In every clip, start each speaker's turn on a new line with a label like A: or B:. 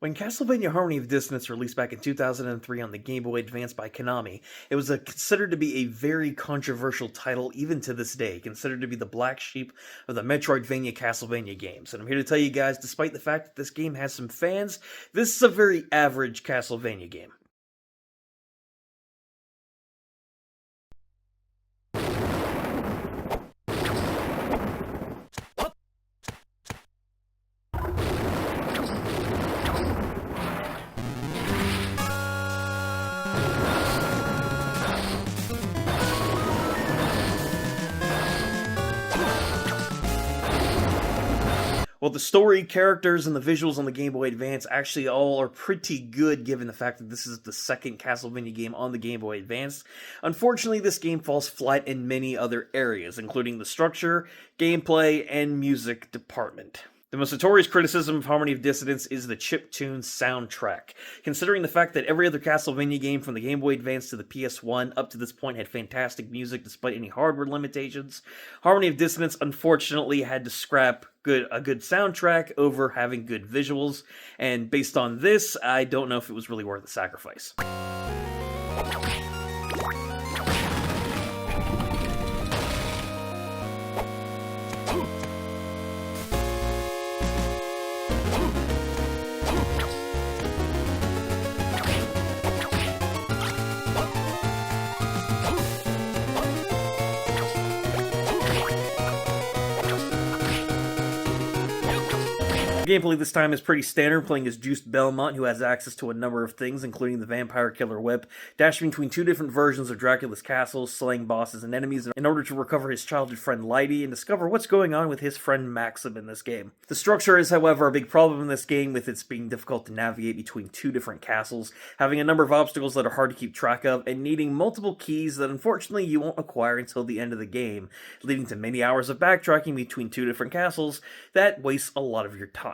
A: When Castlevania Harmony of Dissonance released back in 2003 on the Game Boy Advance by Konami, it was considered to be a very controversial title even to this day, considered to be the black sheep of the Metroidvania Castlevania games. And I'm here to tell you guys, despite the fact that this game has some fans, this is a very average Castlevania game. Well, the story, characters, and the visuals on the Game Boy Advance actually all are pretty good given the fact that this is the second Castlevania game on the Game Boy Advance. Unfortunately, this game falls flat in many other areas, including the structure, gameplay, and music department. The most notorious criticism of Harmony of Dissonance is the chiptune soundtrack. Considering the fact that every other Castlevania game from the Game Boy Advance to the PS1 up to this point had fantastic music despite any hardware limitations, Harmony of Dissonance unfortunately had to scrap a good soundtrack over having good visuals, and based on this, I don't know if it was really worth the sacrifice. Gameplay this time is pretty standard, playing as Juiced Belmont, who has access to a number of things, including the Vampire Killer Whip, dashing between two different versions of Dracula's castle, slaying bosses and enemies in order to recover his childhood friend Lydie and discover what's going on with his friend Maxim in this game. The structure is, however, a big problem in this game, with it being difficult to navigate between two different castles, having a number of obstacles that are hard to keep track of, and needing multiple keys that unfortunately you won't acquire until the end of the game, leading to many hours of backtracking between two different castles that wastes a lot of your time.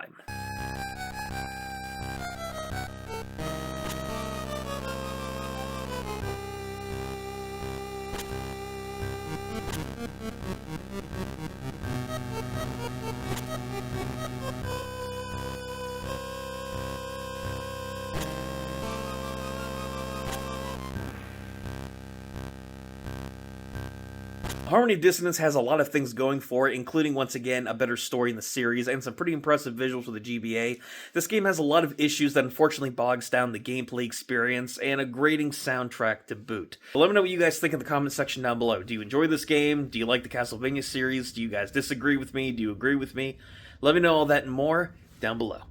A: Harmony of Dissonance has a lot of things going for it, including, once again, a better story in the series and some pretty impressive visuals for the GBA. This game has a lot of issues that unfortunately bogs down the gameplay experience and a grating soundtrack to boot. But let me know what you guys think in the comment section down below. Do you enjoy this game? Do you like the Castlevania series? Do you guys disagree with me? Do you agree with me? Let me know all that and more down below.